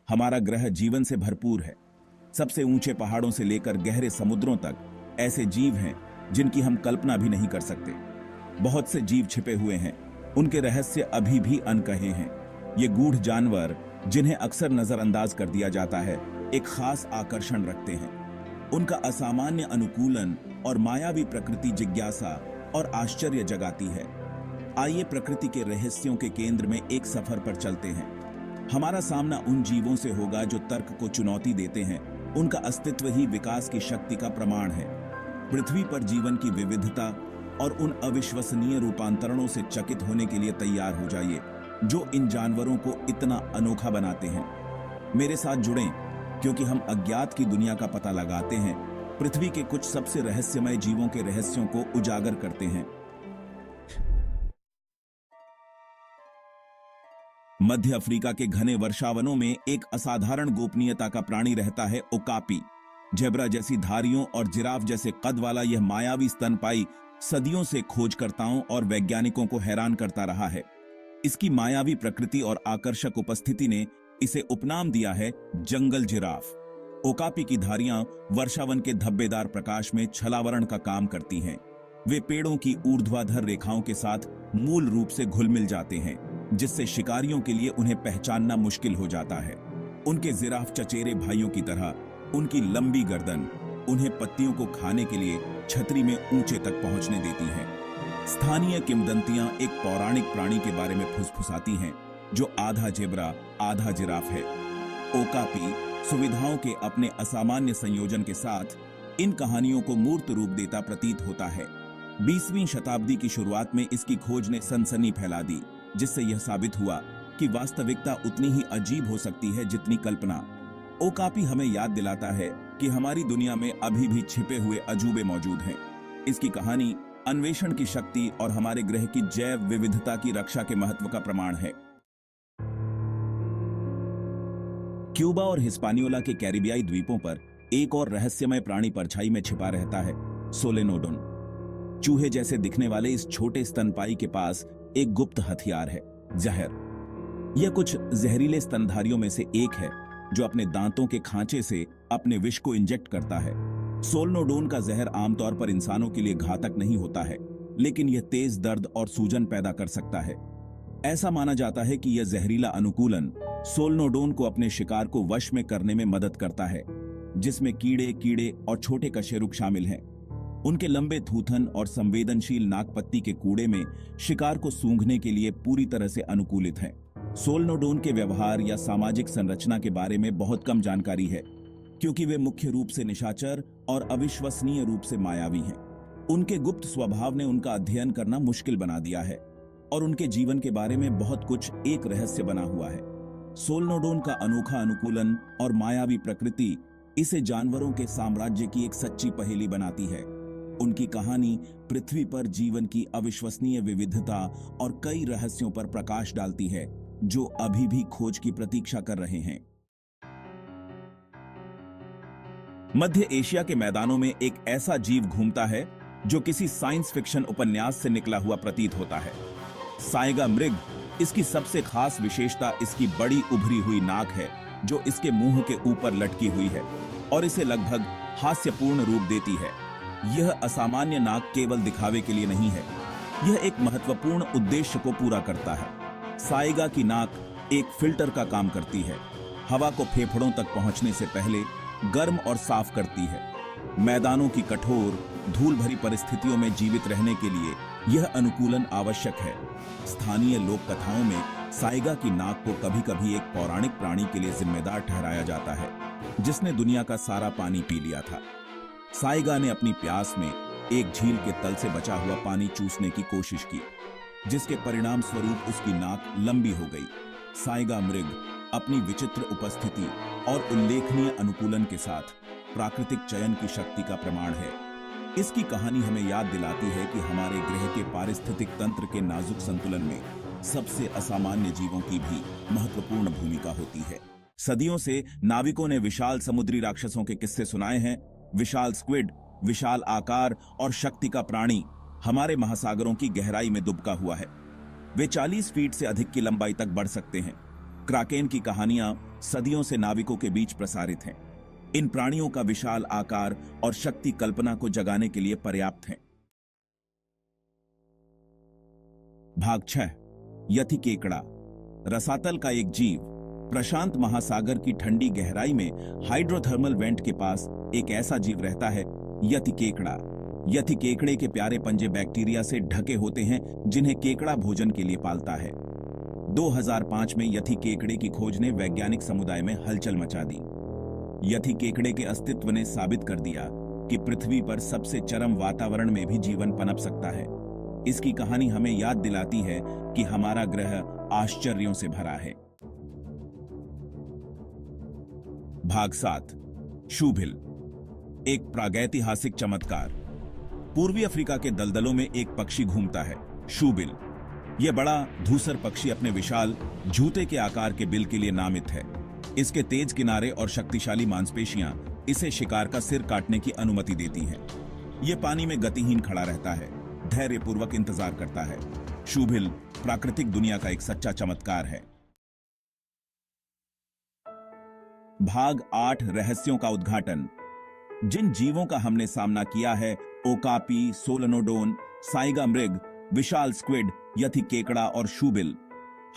हमारा ग्रह जीवन से भरपूर है। सबसे ऊंचे पहाड़ों से लेकर गहरे समुद्रों तक ऐसे जीव हैं जिनकी हम कल्पना भी नहीं कर सकते। बहुत से जीव छिपे हुए हैं, उनके रहस्य अभी भी अनकहे हैं। ये गूढ़ जानवर, जिन्हें अक्सर नजरअंदाज कर दिया जाता है, एक खास आकर्षण रखते हैं। उनका असामान्य अनुकूलन और मायावी प्रकृति जिज्ञासा और आश्चर्य जगाती है। आइए प्रकृति के रहस्यों के केंद्र में एक सफर पर चलते हैं। हमारा सामना उन जीवों से होगा जो तर्क को चुनौती देते हैं। उनका अस्तित्व ही विकास की शक्ति का प्रमाण है। पृथ्वी पर जीवन की विविधता और उन अविश्वसनीय रूपांतरणों से चकित होने के लिए तैयार हो जाइए जो इन जानवरों को इतना अनोखा बनाते हैं। मेरे साथ जुड़ें, क्योंकि हम अज्ञात की दुनिया का पता लगाते हैं, पृथ्वी के कुछ सबसे रहस्यमय जीवों के रहस्यों को उजागर करते हैं। मध्य अफ्रीका के घने वर्षावनों में एक असाधारण गोपनीयता का प्राणी रहता है, ओकापी। जेब्रा जैसी धारियों और जिराफ जैसे कद वाला यह मायावी स्तनपाई सदियों से खोजकर्ताओं और वैज्ञानिकों को हैरान करता रहा है। इसकी मायावी प्रकृति और आकर्षक उपस्थिति ने इसे उपनाम दिया है जंगल जिराफ। ओकापी की धारियां वर्षावन के धब्बेदार प्रकाश में छलावरण का काम करती हैं। वे पेड़ों की ऊर्ध्वाधर रेखाओं के साथ मूल रूप से घुल मिल जाते हैं, जिससे शिकारियों के लिए उन्हें पहचानना मुश्किल हो जाता है। उनके जिराफ चचेरे भाइयों की तरह उनकी लंबी गर्दन उन्हें पत्तियों को खाने के लिए छतरी में ऊंचे तक पहुंचने देती है। स्थानीय किंवदंतियां एक पौराणिक प्राणी के बारे में फुसफुसाती हैं जो आधा जेब्रा आधा जिराफ है। ओकापी सुविधाओं के अपने असामान्य संयोजन के साथ इन कहानियों को मूर्त रूप देता प्रतीत होता है। 20वीं शताब्दी की शुरुआत में इसकी खोज ने सनसनी फैला दी, जिससे यह साबित हुआ कि वास्तविकता उतनी ही अजीब हो सकती है जितनी कल्पना। ओकापी हमें याद दिलाता है कि हमारी दुनिया में अभी भी छिपे हुए अजूबे मौजूद हैं। इसकी कहानी अन्वेषण की शक्ति और हमारे ग्रह की जैव विविधता की रक्षा के महत्व का प्रमाण है। क्यूबा और हिस्पानियोला के कैरिबियाई द्वीपों पर एक और रहस्यमय प्राणी परछाई में छिपा रहता है, सोलेनोडोन। चूहे जैसे दिखने वाले इस छोटे स्तनपाई के पास एक गुप्त हथियार है, जहर। यह कुछ जहरीले स्तनधारियों में से एक है जो अपने दांतों के खांचे से अपने विष को इंजेक्ट करता है। सोलनोडोन का जहर आमतौर पर इंसानों के लिए घातक नहीं होता है, लेकिन यह तेज दर्द और सूजन पैदा कर सकता है। ऐसा माना जाता है कि यह जहरीला अनुकूलन सोलनोडोन को अपने शिकार को वश में करने में मदद करता है, जिसमें कीड़े और छोटे कशेरुक शामिल हैं। उनके लंबे थूथन और संवेदनशील नाकपत्ती के कूड़े में शिकार को सूंघने के लिए पूरी तरह से अनुकूलित हैं। सोलनोडोन के व्यवहार या सामाजिक संरचना के बारे में बहुत कम जानकारी है, क्योंकि वे मुख्य रूप से निशाचर और अविश्वसनीय रूप से मायावी हैं। उनके गुप्त स्वभाव ने उनका अध्ययन करना मुश्किल बना दिया है और उनके जीवन के बारे में बहुत कुछ एक रहस्य बना हुआ है। सोलनोडोन का अनोखा अनुकूलन और मायावी प्रकृति इसे जानवरों के साम्राज्य की एक सच्ची पहेली बनाती है। उनकी कहानी पृथ्वी पर जीवन की अविश्वसनीय विविधता और कई रहस्यों पर प्रकाश डालती है जो अभी भी खोज की प्रतीक्षा कर रहे हैं। मध्य एशिया के मैदानों में एक ऐसा जीव घूमता है जो किसी साइंस फिक्शन उपन्यास से निकला हुआ प्रतीत होता है। साइगा मृग। इसकी सबसे खास विशेषता इसकी बड़ी उभरी हुई नाक है जो इसके मुंह के ऊपर लटकी हुई है और इसे लगभग हास्यपूर्ण रूप देती है। यह असामान्य नाक केवल दिखावे के लिए नहीं है, यह एक महत्वपूर्ण उद्देश्य को पूरा करता है। साइगा की नाक एक फिल्टर का काम करती है, हवा को फेफड़ों तक पहुंचने से पहले गर्म और साफ करती है। मैदानों की कठोर धूल भरी परिस्थितियों में जीवित रहने के लिए यह अनुकूलन आवश्यक है। स्थानीय लोक कथाओं में साइगा की नाक को कभी-कभी एक पौराणिक प्राणी के लिए जिम्मेदार ठहराया जाता है जिसने दुनिया का सारा पानी पी लिया था। साइगा ने अपनी प्यास में एक झील के तल से बचा हुआ पानी चूसने की कोशिश की, जिसके परिणाम स्वरूप उसकी नाक लंबी हो गई। साइगा मृग अपनी विचित्र उपस्थिति और उल्लेखनीय अनुकूलन के साथ प्राकृतिक चयन की शक्ति का प्रमाण है। इसकी कहानी हमें याद दिलाती है कि हमारे ग्रह के पारिस्थितिक तंत्र के नाजुक संतुलन में सबसे असामान्य जीवों की भी महत्वपूर्ण भूमिका होती है। सदियों से नाविकों ने विशाल समुद्री राक्षसों के किस्से सुनाए हैं। विशाल स्क्विड, विशाल आकार और शक्ति का प्राणी हमारे महासागरों की गहराई में दुबका हुआ है। वे 40 फीट से अधिक की लंबाई तक बढ़ सकते हैं। क्राकेन की कहानियां सदियों से नाविकों के बीच प्रसारित हैं। इन प्राणियों का विशाल आकार और शक्ति कल्पना को जगाने के लिए पर्याप्त है। भाग 6। यति केकड़ा। रसातल का एक जीव प्रशांत महासागर की ठंडी गहराई में हाइड्रोथर्मल वेंट के पास एक ऐसा जीव रहता है, यति केकड़ा। यति केकड़े के प्यारे पंजे बैक्टीरिया से ढके होते हैं जिन्हें केकड़ा भोजन के लिए पालता है। 2005 में यति केकड़े की खोज ने वैज्ञानिक समुदाय में हलचल मचा दी। यति केकड़े के अस्तित्व ने साबित कर दिया कि पृथ्वी पर सबसे चरम वातावरण में भी जीवन पनप सकता है। इसकी कहानी हमें याद दिलाती है कि हमारा ग्रह आश्चर्यों से भरा है। भाग 7। शूभिल। एक प्रागैतिहासिक चमत्कार। पूर्वी अफ्रीका के दलदलों में एक पक्षी घूमता है, शूभिल। यह बड़ा धूसर पक्षी अपने विशाल जूते के आकार के बिल के लिए नामित है। इसके तेज किनारे और शक्तिशाली मांसपेशियां इसे शिकार का सिर काटने की अनुमति देती हैं। यह पानी में गतिहीन खड़ा रहता है, धैर्यपूर्वक इंतजार करता है। शूभिल प्राकृतिक दुनिया का एक सच्चा चमत्कार है। भाग 8। रहस्यों का उद्घाटन। जिन जीवों का हमने सामना किया है, ओकापी, सोलनोडोन, साइगा मृग, विशाल स्क्विड, यति केकड़ा और शूभिल,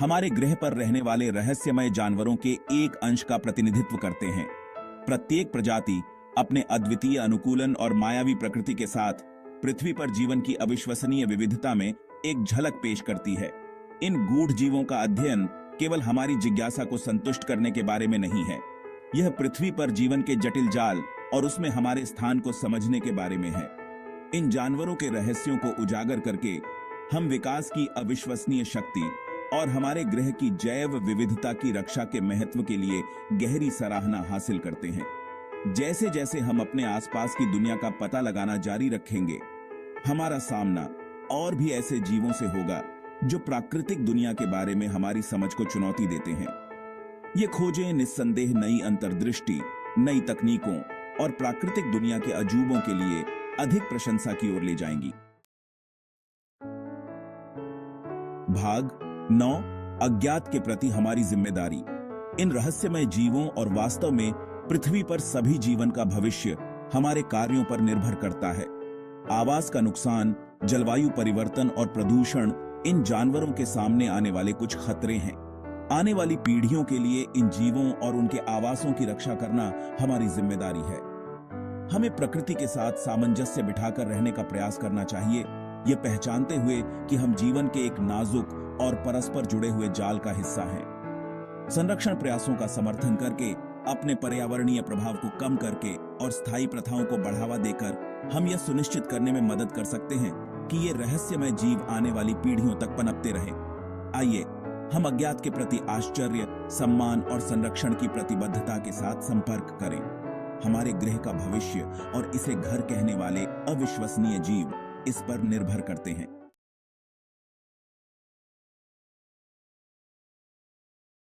हमारे ग्रह पर रहने वाले रहस्यमय जानवरों के एक अंश का प्रतिनिधित्व करते हैं। प्रत्येक प्रजाति अपने अद्वितीय अनुकूलन और मायावी प्रकृति के साथ पृथ्वी पर जीवन की अविश्वसनीय विविधता में एक झलक पेश करती है। इन गूढ़ जीवों का अध्ययन केवल हमारी जिज्ञासा को संतुष्ट करने के बारे में नहीं है, यह पृथ्वी पर जीवन के जटिल जाल और उसमें हमारे स्थान को समझने के बारे में है। इन जानवरों के रहस्यों को उजागर करके हम विकास की अविश्वसनीय शक्ति और हमारे ग्रह की जैव विविधता की रक्षा के महत्व के लिए गहरी सराहना हासिल करते हैं। जैसे जैसे हम अपने आसपास की दुनिया का पता लगाना जारी रखेंगे, हमारा सामना और भी ऐसे जीवों से होगा जो प्राकृतिक दुनिया के बारे में हमारी समझ को चुनौती देते हैं। ये खोजें निस्संदेह नई अंतर्दृष्टि, नई तकनीकों और प्राकृतिक दुनिया के अजूबों के लिए अधिक प्रशंसा की ओर ले जाएंगी। भाग 9। अज्ञात के प्रति हमारी जिम्मेदारी। इन रहस्यमय जीवों और वास्तव में पृथ्वी पर सभी जीवन का भविष्य हमारे कार्यों पर निर्भर करता है। आवास का नुकसान, जलवायु परिवर्तन और प्रदूषण इन जानवरों के सामने आने वाले कुछ खतरे हैं। आने वाली पीढ़ियों के लिए इन जीवों और उनके आवासों की रक्षा करना हमारी जिम्मेदारी है। हमें प्रकृति के साथ सामंजस्य बिठाकर रहने का प्रयास करना चाहिए, ये पहचानते हुए कि हम जीवन के एक नाजुक और परस्पर जुड़े हुए जाल का हिस्सा हैं। संरक्षण प्रयासों का समर्थन करके, अपने पर्यावरणीय प्रभाव को कम करके और स्थायी प्रथाओं को बढ़ावा देकर हम यह सुनिश्चित करने में मदद कर सकते हैं कि ये रहस्यमय जीव आने वाली पीढ़ियों तक पनपते रहें। आइए हम अज्ञात के प्रति आश्चर्य, सम्मान और संरक्षण की प्रतिबद्धता के साथ संपर्क करें। हमारे ग्रह का भविष्य और इसे घर कहने वाले अविश्वसनीय जीव इस पर निर्भर करते हैं।